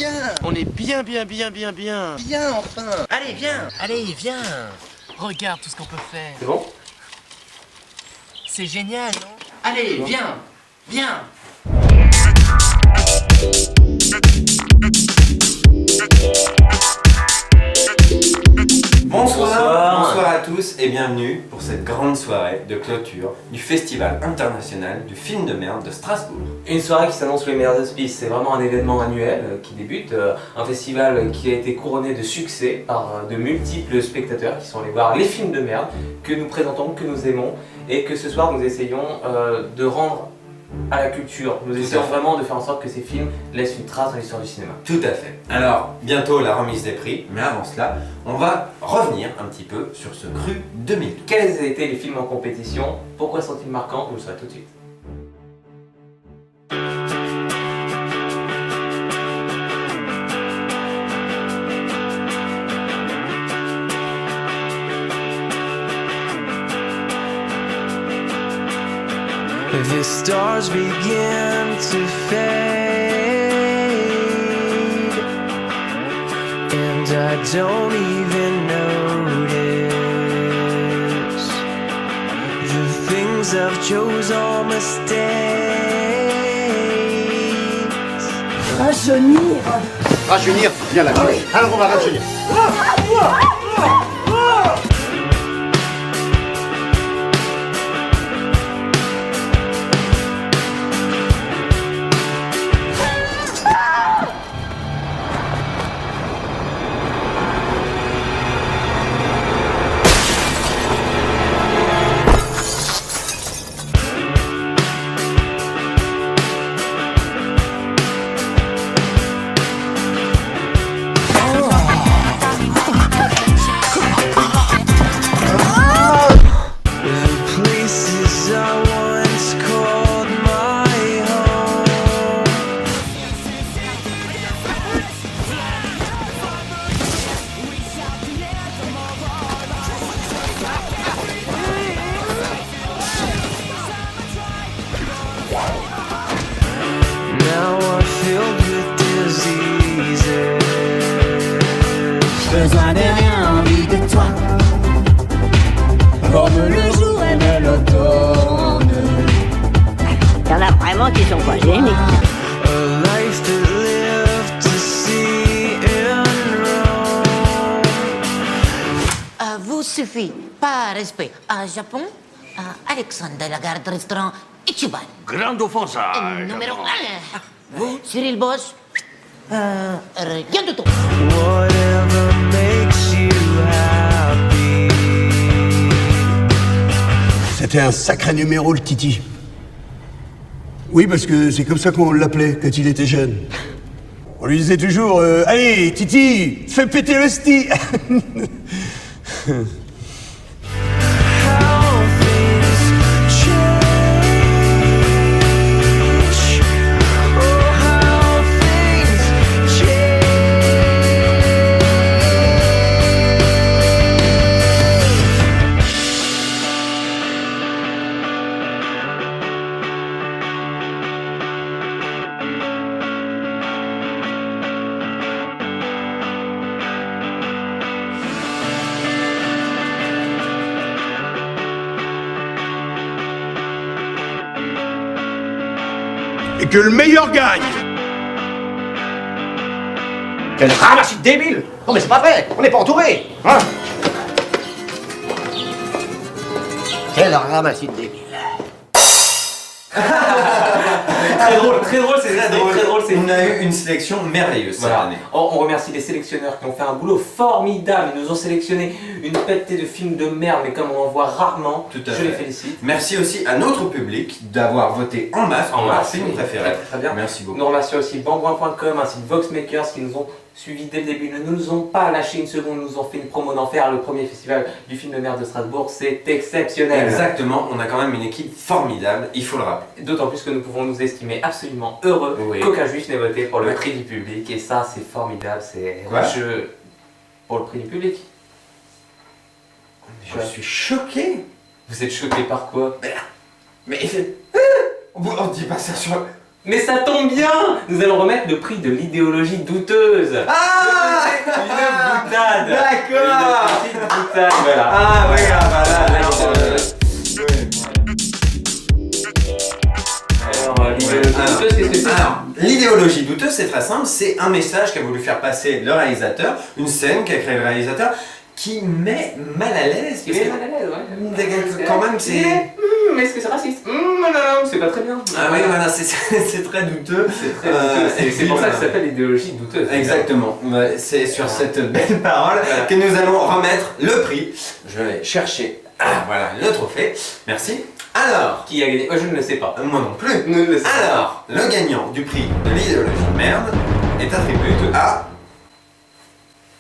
bien. On est bien. Bien, enfin. Allez, viens. Allez, viens. Regarde tout ce qu'on peut faire. C'est bon? C'est génial, non? Allez, viens. Viens. Bonsoir à tous et bienvenue pour cette grande soirée de clôture du Festival international du film de merde de Strasbourg. Une soirée qui s'annonce les meilleurs auspices, c'est vraiment un événement annuel qui débute, un festival qui a été couronné de succès par de multiples spectateurs qui sont allés voir les films de merde que nous présentons, que nous aimons et que ce soir nous essayons de rendre à la culture. Nous essayons vraiment de faire en sorte que ces films laissent une trace dans l'histoire du cinéma. Tout à fait. Alors, bientôt la remise des prix, mais avant cela, on va revenir un petit peu sur ce cru 2000. Quels étaient les films en compétition? Pourquoi sont-ils marquants? Vous le saurez tout de suite. The stars begin to fade, and I don't even notice the things I've chose are mistakes. Rajeunir. Rajeunir, viens là. Alors on va rajeunir. Besoin de rien, envie de toi. Comme le jour aime l'automne. Y'en a vraiment qui sont pas gênés. A life to live, to see and roam. Vous suffit, par respect, à Japon, à Alexandre Lagarde Restaurant Ichiban. Grande offensage. Numéro 1. Cyril Bosch. Rien de tout. Whatever makes you happy. C'était un sacré numéro, le Titi. Oui, parce que c'est comme ça qu'on l'appelait quand il était jeune. On lui disait toujours allez, Titi, fais péter le sti. How things change. Oh, how things Et que le meilleur gagne. Quel ramassis de débile. Non mais c'est pas vrai, on n'est pas entouré. Hein? Quel ramassis de débile. Très drôle, c'est très drôle. On a eu une sélection merveilleuse cette année. On remercie les sélectionneurs qui ont fait un boulot formidable. Ils nous ont sélectionné une pêtée de films de merde, mais comme on en voit rarement, Tout à je fait. les félicite. Merci aussi à notre public d'avoir voté en masse pour leur film préféré. Très bien. Merci beaucoup. Nous remercions aussi Bangouin.com ainsi que Voxmakers qui nous ont suivis dès le début, ne nous ont pas lâché une seconde, nous ont fait une promo d'enfer. Le premier festival du film de merde de Strasbourg, c'est exceptionnel. Exactement, on a quand même une équipe formidable, il faut le rappeler. D'autant plus que nous pouvons nous estimer absolument heureux qu'aucun juif n'ait voté pour le prix du public. Et ça, c'est formidable. C'est Quoi pour le prix du public. Je suis choqué. Vous êtes choqué par quoi? Mais on dit pas ça sur... Mais ça tombe bien. Nous allons remettre le prix de l'idéologie douteuse. Ah, Une boutade. D'accord. Une petite boutade, voilà. Ah oui, ah bah là, Alors, l'idéologie douteuse, qu'est-ce que c'est? Alors, l'idéologie douteuse, c'est très simple, c'est un message qu'a voulu faire passer le réalisateur, une scène qu'a créé le réalisateur, qui met mal à l'aise. Il est mal à l'aise, ouais. Quand même, c'est... Mais est-ce que c'est raciste? Non, c'est pas très bien. Ah oui, voilà, c'est très douteux. C'est très douteux. C'est pour ça que ça s'appelle l'idéologie douteuse. Exactement. C'est sur cette belle parole que nous allons remettre le prix. Je vais chercher. Ah, voilà, le trophée. Merci. Alors, Qui a gagné? Je ne le sais pas. moi non plus. Ne le sais pas. Alors, le gagnant du prix de l'idéologie de merde est attribué à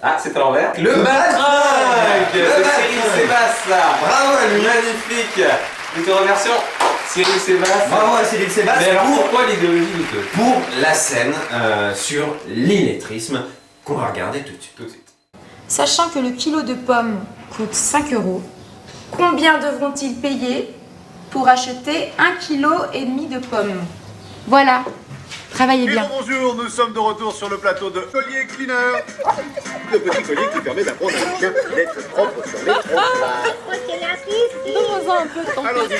Ah, c'est à l'envers. le Baltringue de Cyril Sébastien. Bravo à lui. Magnifique. Nous te remercions, Cyril Sébastien. Bravo à Cyril Mais Sébastien alors pourquoi l'idéologie douteuse? pour la scène sur l'illettrisme qu'on va regarder tout de suite. Tout de suite. Sachant que le kilo de pommes coûte 5 €, combien devront-ils payer pour acheter 1,5 kg de pommes? Voilà, travaillez bien. Bonjour, nous sommes de retour sur le plateau de Collier Cleaner. Le petit collier qui permet d'apprendre à un chien d'être propre sur les trottoirs. Allons-y.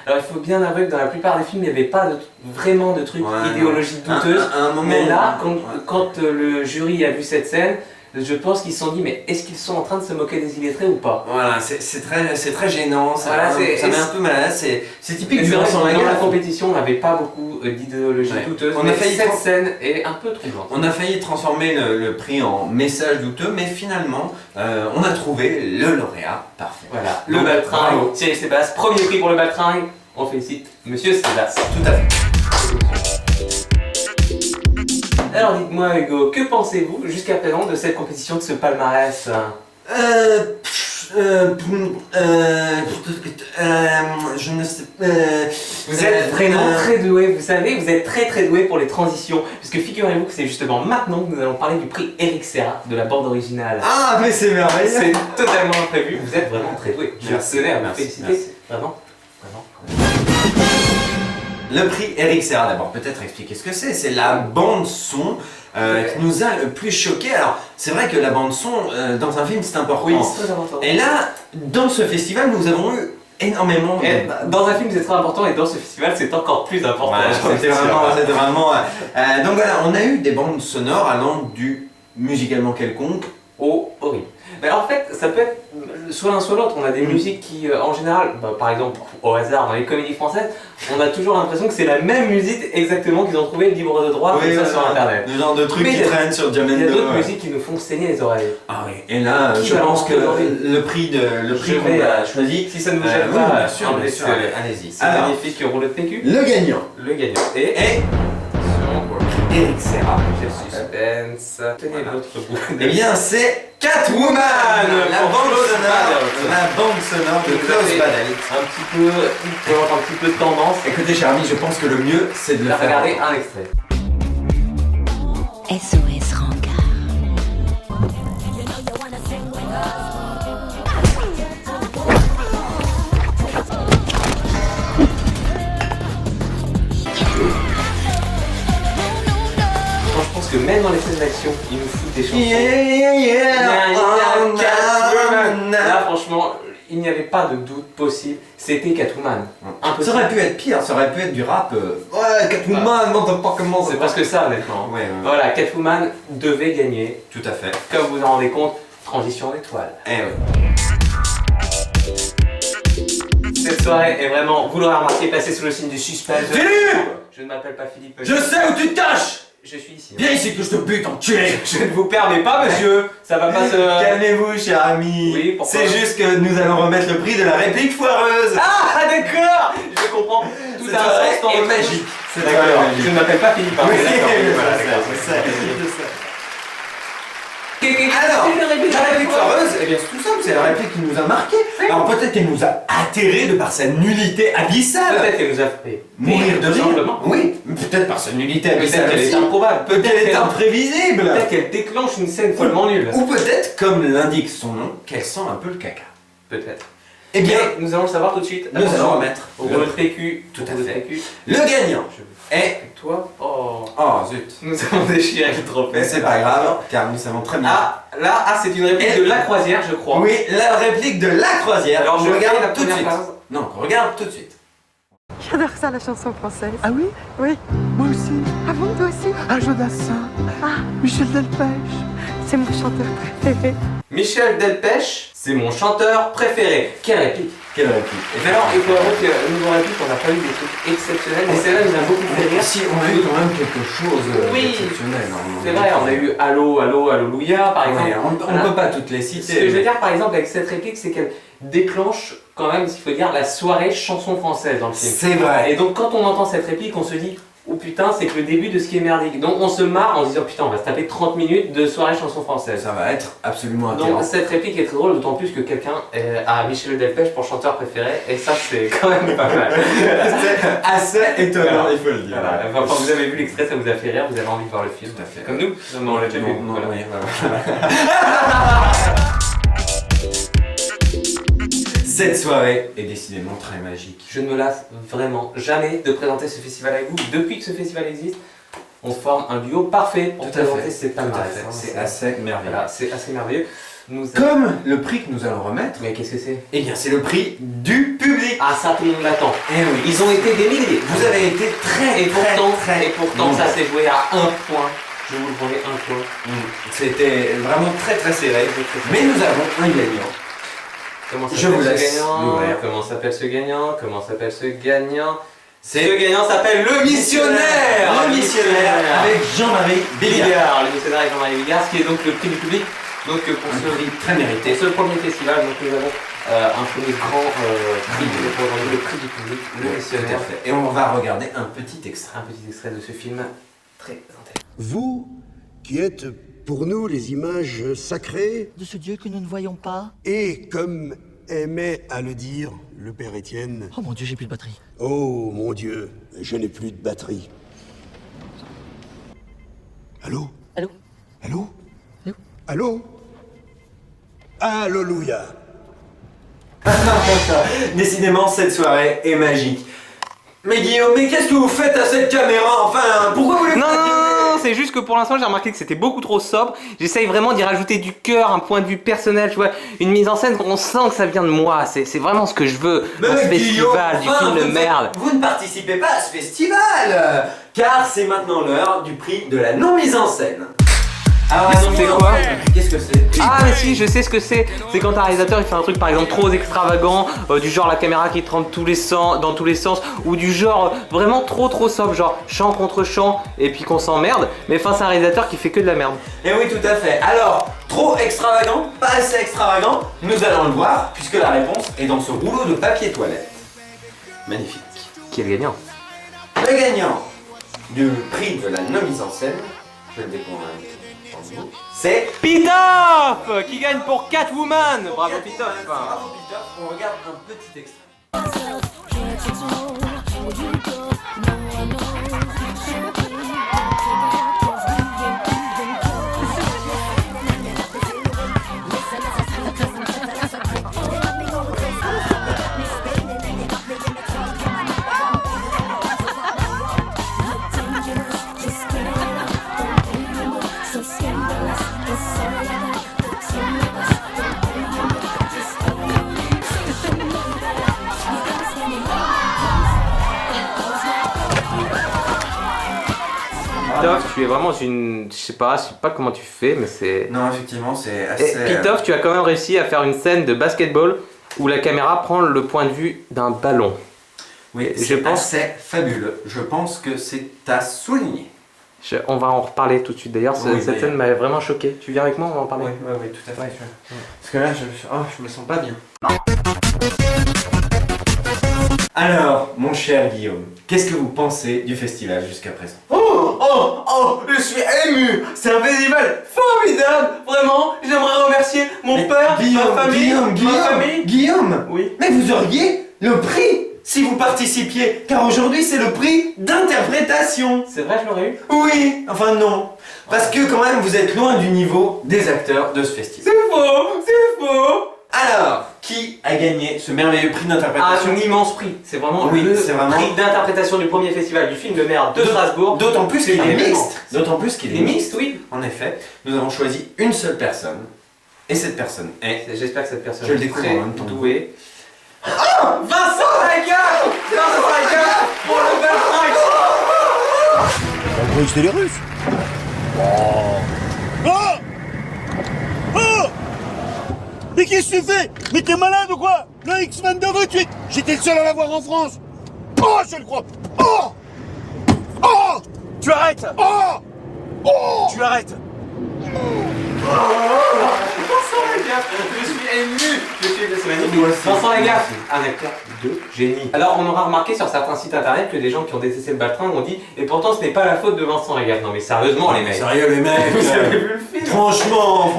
Alors il faut bien avouer que dans la plupart des films, il n'y avait pas vraiment de trucs Ouais, idéologie douteuse. un moment, mais là, ouais. quand le jury a vu cette scène, je pense qu'ils se sont dit, mais est-ce qu'ils sont en train de se moquer des illettrés ou pas? Voilà, c'est très gênant, ça, Voilà, ça met un peu mal à l'aise, c'est typique Et du c'est vrai que Vincent dans la Lagaffe. compétition, on n'avait pas beaucoup d'idéologie Ouais. douteuse. On a mais failli cette trans- scène est un peu troublante. On a failli transformer le prix en message douteux, mais finalement, on a trouvé le lauréat parfait. Voilà, le Donc, Baltringue, bravo. Cyril Sébastien, premier prix pour le Baltringue. On félicite Monsieur Sébastien. Tout à fait. Alors dites-moi Hugo, que pensez-vous jusqu'à présent de cette compétition, de ce palmarès? Je ne sais Vous êtes vraiment très doué, vous savez, vous êtes très doué pour les transitions, puisque figurez-vous que c'est justement maintenant que nous allons parler du prix Eric Serra de la bande originale. Ah, mais c'est merveilleux. C'est totalement imprévu, vous êtes vraiment très doué. Je Merci, tenais à vous merci, féliciter, merci. vraiment. Le prix Eric Serra, d'abord, peut-être expliquer ce que c'est. C'est la bande-son qui nous a le plus choqué. Alors, c'est vrai que la bande-son, dans un film, c'est important. Oui, c'est très important. Et là, dans ce festival, nous avons eu énormément de... Et dans un film c'est très important et dans ce festival c'est encore plus important. Voilà, c'était vraiment... donc voilà, on a eu des bandes sonores allant du musicalement quelconque au horrible. Mais en fait, ça peut être soit l'un soit l'autre. On a des musiques qui, en général, par exemple, au hasard, dans les comédies françaises, on a toujours l'impression que c'est la même musique exactement qu'ils ont trouvé libre de droit comme ça sur internet. Le genre de trucs Mais qui traînent sur Jamendo. Il y a d'autres musiques qui nous font saigner les oreilles. Ah oui, et là, Qui je va pense que aujourd'hui le prix qu'on a choisi... Si ça ne vous gêne oui, pas, bien sûr, on bien laisse, sûr, allez-y. C'est Alors, magnifique rouleau de PQ. le gagnant Le gagnant. Et Eric Serra. quel suspense. Tenez votre bout. Eh bien, c'est Catwoman, la bande sonore de Klaus Badelt. Un petit peu, un petit peu de tendance. Écoutez, cher ami, je pense que le mieux, c'est de le faire. Regardez un extrait. SOS Rancard. Je pense que même dans les scènes d'action, ils nous foutent des chansons. Oh, Catwoman. Là, franchement, il n'y avait pas de doute possible. C'était Catwoman. Ça aurait pu être pire, ça aurait pu être du rap. Ouais, Catwoman, non, t'as pas comment. C'est parce que ça, honnêtement. Ouais. Voilà, Catwoman devait gagner. Tout à fait. Comme vous en rendez compte, transition d'étoile. Eh oui. Cette soirée est vraiment, vous l'aurez remarqué, passée sous le signe du suspense. Philippe! Je ne m'appelle pas Philippe. Je sais où tu te caches! Je suis ici. Viens ici que je te bute, enculé! Je ne vous permets pas, monsieur. Ça va pas se... Calmez-vous, cher ami. Oui, pourquoi? C'est juste que nous allons remettre le prix de la réplique foireuse. Ah, d'accord. Je comprends. Tout Cette a un soirée sens dans est votre magique. bouche. Cette D'accord. soirée est magique. Je ne m'appelle pas Philippe. hein, Oui, d'accord. voilà, Voilà, je sais. Alors, Alors, la réplique foireuse, eh bien c'est tout simple, c'est la réplique qui nous a marqué. Alors peut-être qu'elle nous a atterrés de par sa nullité abyssale. peut-être qu'elle nous a fait Mourir de rire. simplement. Oui, peut-être par sa nullité abyssale. Peut-être qu'elle est aussi. improbable. Peut-être qu'elle est imprévisible. Peut-être qu'elle déclenche une scène follement nulle. Ou peut-être, comme l'indique son nom, qu'elle sent un peu le caca. Peut-être. Eh bien, nous allons le savoir tout de suite. nous allons remettre au le- rouleau de PQ. Tout à Au rouleau de fait. PQ. le gagnant. Et Toi, oh, oh zut. nous avons déchiré le trophée. Mais c'est pas grave, car nous savons très bien. Ah, là, c'est une réplique Et- de La Croisière, je crois. Oui, la réplique de La Croisière. Alors, je regarde fais la tout de première suite. phrase. Non, regarde tout de suite. J'adore ça, la chanson française. Ah oui? Oui. Moi aussi. Ah bon, toi aussi? Ah, Jodassin. Ah, Michel Delpech. C'est mon chanteur préféré. Michel Delpech, c'est mon chanteur préféré. Quelle réplique. Quelle réplique. Et bien alors, il faut avouer que nous avons réplique, on n'a pas eu des trucs exceptionnels, mais celle-là nous a beaucoup fait rire. Si, on a eu quand même quelque chose Oui. d'exceptionnel. hein. C'est vrai, on a eu Allô, Allô, Alléluia, par exemple. Ouais, on ne Voilà. peut pas toutes les Ce que citer. je veux dire par exemple avec cette réplique, c'est qu'elle déclenche quand même, s'il faut dire, la soirée chanson française dans le film. C'est vrai. Et donc quand on entend cette réplique, on se dit oh putain, c'est que le début de ce qui est merdique. Donc on se marre en se disant putain, on va se taper 30 minutes de soirée chanson française. Ça va être absolument Donc attirant. cette réplique est très drôle, d'autant plus que quelqu'un a Michel Delpech pour chanteur préféré, et ça c'est quand même pas mal. C'est assez étonnant, il faut le dire. Voilà. Enfin, quand vous avez vu l'extrait, ça vous a fait rire, vous avez envie de voir le film. Tout à fait. Comme nous. Non, on l'a déjà vu. Non, Voilà. oui, voilà. Cette soirée est décidément très magique. Je ne me lasse vraiment jamais de présenter ce festival avec vous. Depuis que ce festival existe, on forme un duo parfait pour Tout à présenter fait. cette Tout à palmarès. fait. hein. C'est assez merveilleux. Voilà, c'est assez merveilleux. Nous Comme le prix que nous allons remettre, Mais qu'est-ce que c'est? eh bien c'est le prix du public. Ah, ça, tout le monde l'attend. Eh oui. Ils ont été des milliers. Vous avez été très, Et pourtant, très ça nombreux. s'est joué à un point. Je vous le promets, un point. C'était vraiment très serré. Mais nous avons un gagnant. Comment Je s'appelle vous ce laisse gagnant? l'ouvrir. Comment s'appelle ce gagnant? Comment s'appelle ce gagnant? Ce C'est gagnant s'appelle le missionnaire. Le missionnaire avec Jean-Marie Bigard. Bigard, le missionnaire avec Jean-Marie Bigard, ce qui est donc le prix du public. Donc pour Un ce prix très mérité. Et ce premier festival, donc nous avons un premier grand prix, le prix du public, le Tout missionnaire. à fait. Et on va regarder un petit extrait. Un petit extrait de ce film très intéressant. Vous, qui êtes pour nous les images sacrées, De ce Dieu que nous ne voyons pas. et comme aimait à le dire le père Étienne, Oh mon Dieu, j'ai plus de batterie. oh mon Dieu, je n'ai plus de batterie. Allô? Allô? Allô? Allô? Allô? Alléluia! Décidément, cette soirée est magique. Mais Guillaume, mais qu'est-ce que vous faites à cette caméra? Enfin, pourquoi vous le Non, c'est juste que pour l'instant j'ai remarqué que c'était beaucoup trop sobre. J'essaye vraiment d'y rajouter du cœur, un point de vue personnel, tu vois, une mise en scène, on sent que ça vient de moi, c'est vraiment ce que je veux dans ce festival, du film de merde. Vous ne participez pas à ce festival, car c'est maintenant l'heure du prix de la non-mise en scène. Alors, C'est quoi? Qu'est-ce que c'est? Ah mais si, je sais ce que c'est. C'est quand un réalisateur il fait un truc par exemple trop extravagant, du genre la caméra qui trempe dans tous les sens, ou du genre vraiment trop sobre, genre chant contre chant, et puis qu'on s'emmerde. Mais enfin c'est un réalisateur qui fait que de la merde. Et oui, tout à fait. Alors, trop extravagant, pas assez extravagant, nous allons le voir, puisque la réponse est dans ce rouleau de papier toilette. Magnifique. Qui est le gagnant? Le gagnant du prix de la non-mise en scène, je le découvre un petit peu, c'est Pitof qui gagne pour Catwoman. Bravo Pitof. Bravo Pitof, on regarde un petit extrait. Pitof, tu es vraiment une... Je sais pas comment tu fais, mais c'est... Non, effectivement, c'est Et assez... Pitof, tu as quand même réussi à faire une scène de basketball où la caméra prend le point de vue d'un ballon. Oui, je je pense- pense c'est fabuleux. Je pense que c'est à souligner. On va en reparler tout de suite. D'ailleurs, Oui, cette scène m'a vraiment choqué. Tu viens avec moi, on va en parler. Oui, tout à fait. Parce que là, je me sens pas bien. Alors, mon cher Guillaume, qu'est-ce que vous pensez du festival jusqu'à présent? Oh, je suis ému. C'est un festival formidable. Vraiment, j'aimerais remercier mon Mais père, Guillaume, ma famille. Guillaume, Oui. mais vous auriez le prix si vous participiez, car aujourd'hui c'est le prix d'interprétation. C'est vrai, je l'aurais eu. Oui, enfin non, parce que quand même vous êtes loin du niveau des acteurs de ce festival. C'est faux. Alors, qui a gagné ce merveilleux prix d'interprétation. Un immense prix. C'est vraiment Oui, le c'est vraiment- prix d'interprétation du premier festival du film de merde de Strasbourg. D'autant plus qu'il est mixte. D'autant plus qu'il Il est est mixte. mixte, oui. En effet, nous avons choisi une seule personne. Et cette personne est... J'espère que cette personne Je le est découvre très en même temps. douée. Vincent Lagaffe pour le Belfrag. On croyait que c'était les Russes. Oh Oh Mais qu'est-ce que tu fais? Mais t'es malade ou quoi? Le X-22, j'étais le seul à l'avoir en France. Oh, je le crois. Oh Oh Tu arrêtes. Oh Oh Tu arrêtes. Vincent Lagaffe, je suis ému. C'est magnifique. Vincent Lagaffe, un acteur de génie. Alors on aura remarqué sur certains sites internet que des gens qui ont détesté le Baltringue ont dit et pourtant ce n'est pas la faute de Vincent Lagaffe. Non mais sérieusement les mecs. Sérieux les mecs. Vous avez vu le film? Franchement.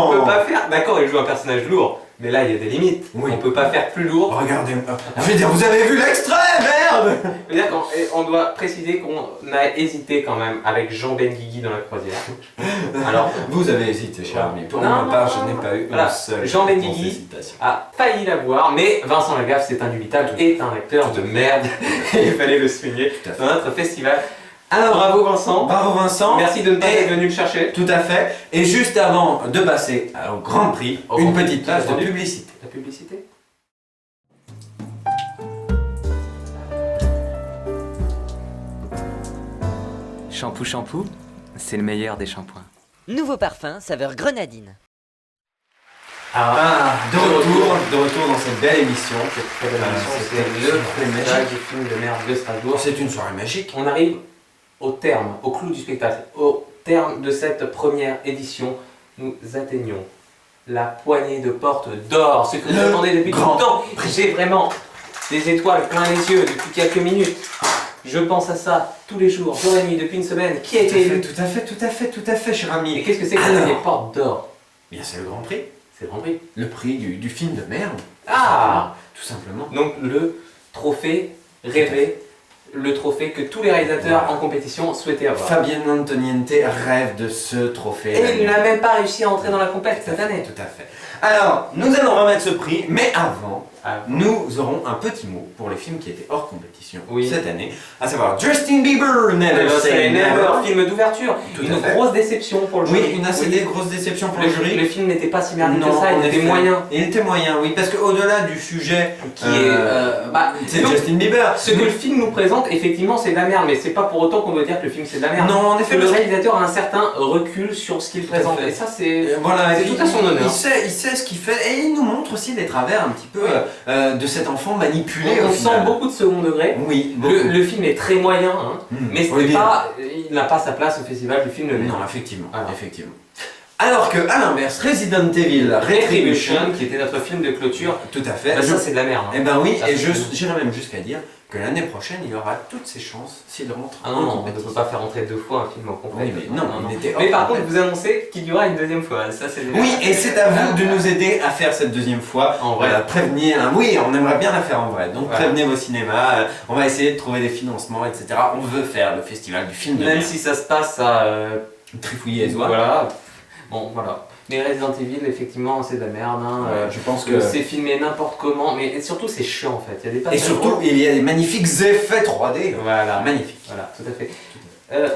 On peut pas faire. D'accord, il joue un personnage lourd, mais là il y a des limites. Oui. On peut pas faire plus lourd. Regardez. Je veux dire, vous avez vu l'extrait, merde. On doit préciser qu'on a hésité quand même avec Jean Benguigui dans la croisière. Alors, Vous avez hésité, cher ami. Pour Non, ma part, non, je n'ai pas eu voilà. une seule Jean Benguigui hésitation. a failli l'avoir, mais Vincent Lagaffe, c'est indubitable, est un acteur de merde. Il fallait le souligner Tout à fait. dans notre festival. Alors, Bravo Vincent. bravo Vincent. Merci de ne pas Et- être venu le chercher. Tout à fait. Et juste avant de passer au Grand Prix, Au une Grand petite Prix, page de entendu. publicité. La publicité. Shampoo, c'est le meilleur des shampoings. Nouveau parfum, saveur grenadine. De retour dans cette belle émission. Très belle émission, C'était c'est le le festival festival du film de merde de Strasbourg. C'est une soirée magique. On arrive au terme, au clou du spectacle, au terme de cette première édition. Nous atteignons la poignée de porte d'or, ce que vous attendez depuis tout Grand le temps. J'ai vraiment des étoiles plein les yeux depuis quelques minutes. Je pense à ça tous les jours, jour et nuit, depuis une semaine. Qui a été élu? Tout à fait, cher ami. Et qu'est-ce que c'est que Alors, les portes d'or? Bien, c'est le Grand Prix. C'est le Grand Prix. Le prix du film de merde. Ah! Tout simplement. Donc le trophée rêvé, le trophée que tous les réalisateurs en compétition souhaitaient avoir. Fabien Antoniente rêve de ce trophée. Et il n'a même pas réussi à entrer dans la compétition cette année. Tout à fait. Alors, nous allons remettre ce prix, mais avant, nous aurons un petit mot pour les films qui étaient hors compétition cette année, à savoir Justin Bieber, Never Say Never, film d'ouverture. Tout Une à fait. grosse déception pour le jury. Oui, une assez grosse déception pour le jury. Le film n'était pas si merdique que Non, ça, en il était effet. moyen. Il était moyen, oui, parce qu'au-delà du sujet Qui est, c'est donc, Justin Bieber. Ce que le film nous présente, effectivement, c'est de la merde, mais c'est pas pour autant qu'on doit dire que le film c'est de la merde. Non, en effet, Le parce que- réalisateur a un certain recul sur ce qu'il présente, et ça c'est Voilà, c'est et tout à son honneur. il sait ce qu'il fait et il nous montre aussi les travers un petit peu de cet enfant manipulé. On au sent final. beaucoup de second degré. Oui, Le film est très moyen, hein, mais ce oui, n'est bien. pas, il n'a pas sa place au festival du film de merde. Non, effectivement, effectivement. Alors que, à l'inverse, Resident Evil Retribution, qui était notre film de clôture, tout à fait. bah, ça c'est de la merde. Hein. Eh ben oui, Ça, et c'est- j'irais même jusqu'à dire que l'année prochaine, il aura toutes ses chances s'il rentre Ah en non, on ne compétition. peut pas faire entrer deux fois un film en complet. Oui, mais non, il était hors Mais par complet. contre, vous annoncez qu'il y aura une deuxième fois. Ça, c'est Oui, et c'est à vous de nous aider à faire cette deuxième fois. En vrai. Prévenir. Oui, on aimerait bien la faire en vrai. Donc Voilà. prévenez vos cinémas. On va essayer de trouver des financements, etc. On veut faire le festival du film de Même merde. si ça se passe à Trifouiller et Zois. Voilà. Bon, voilà. Mais Resident Evil, effectivement, c'est de la merde. Hein. Je pense que. C'est filmé n'importe comment, mais surtout c'est chiant en fait. Il y a des Et passages surtout, drôles. il y a des magnifiques effets 3D. Voilà. Magnifique. Voilà, tout à fait.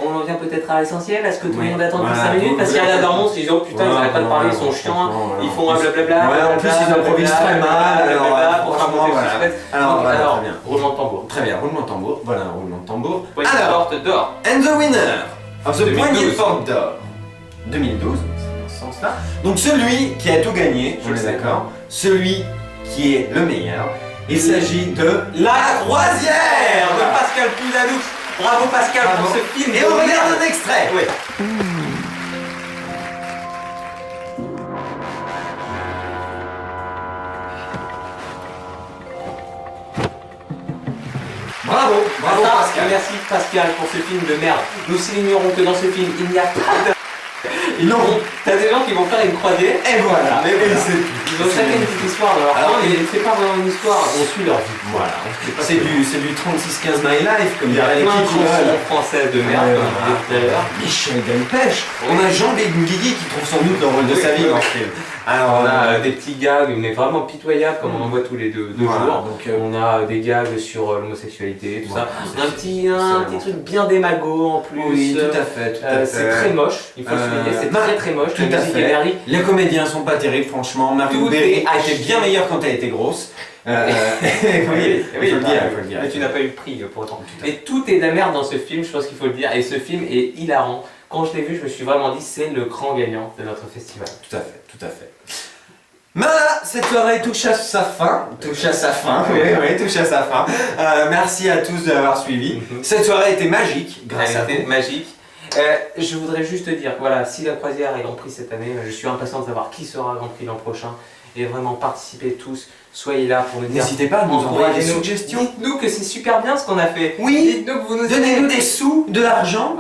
On en vient peut-être à l'essentiel. Est-ce que tout le Oui. monde attend depuis Voilà, 5 minutes? vous- Parce qu'il y a la Dormance, ils disent oh putain, ils n'arrêtent pas de parler, ils sont chiants, ils font un blablabla. Ouais, en plus, ils improvisent très mal. Alors, pour franchement, monter le voilà. suspense. Alors, Donc, voilà, alors, très bien. roulement de tambour. Très bien, roulement de tambour. Voilà un roulement de tambour. Poignée de Alors, porte d'or. and the winner of the 2012. poignée de porte d'or 2012, c'est dans ce sens-là. Donc celui qui a tout gagné, Je on le est sais. d'accord, celui qui est le meilleur, il s'agit de La Croisière de Pascal Pouzadou. Bravo Pascal Bravo. pour ce film. Et on regarde un extrait. Oui. Bravo, bravo Pascal. Merci Pascal pour ce film de merde. Nous soulignerons que dans ce film, il n'y a pas de... Non. T'as des gens qui vont faire une croisée. Et voilà. Mais Et voilà. c'est tout. Ils ont chacun une petite histoire dans leur Alors, coin, mais c'est pas vraiment une histoire, on suit leur vie. Voilà. C'est du 36-15 My Life, comme Il y a dirait plein de l'équipe. chansons françaises de merde, comme je disais tout à l'heure. Michel Delpech. On a Jean Benguigui qui trouve son doute dans le rôle de sa vie dans ce film. Alors, on a des petits gags, mais vraiment pitoyables, comme on en voit tous les deux Voilà, jours. donc, on a des gags sur l'homosexualité, tout voilà, ça. Un petit truc bien démago en plus. Oui, tout à fait. Tout à fait. C'est très moche, il faut le souligner, c'est très moche. Tout La à musique fait. est merdique. Les comédiens sont pas terribles, franchement. Marie Tout Berry est a été bien meilleure quand elle était grosse. Oui, il faut le dire, il faut le dire. Mais tu n'as pas eu le prix pour autant. Et tout est de la merde dans ce film, je pense qu'il faut le dire. Et ce film est hilarant. Quand je l'ai vu, je me suis vraiment dit, c'est le grand gagnant de notre festival. Tout à fait, tout à fait. Voilà, cette soirée touche à sa fin. Touche à sa fin, oui, touche à sa fin. Merci à tous de l'avoir suivi. Cette soirée était magique, grâce à vous. Magique. Je voudrais juste te dire, voilà, si la croisière est Grand Prix cette année, je suis impatient de savoir qui sera Grand Prix l'an prochain. Et vraiment participez tous, soyez là pour nous dire. N'hésitez pas à nous envoyer des suggestions. Dites-nous que c'est super bien ce qu'on a fait. Oui. Dites-nous que vous nous Donnez-nous des sous, de l'argent.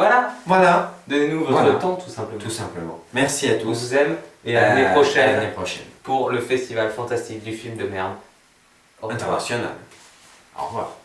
Voilà. Donnez-nous votre temps tout simplement. Tout simplement. Merci à tous. On vous aime et à l'année prochaine. À l'année prochaine. Pour le festival fantastique du film de merde. International. Au revoir.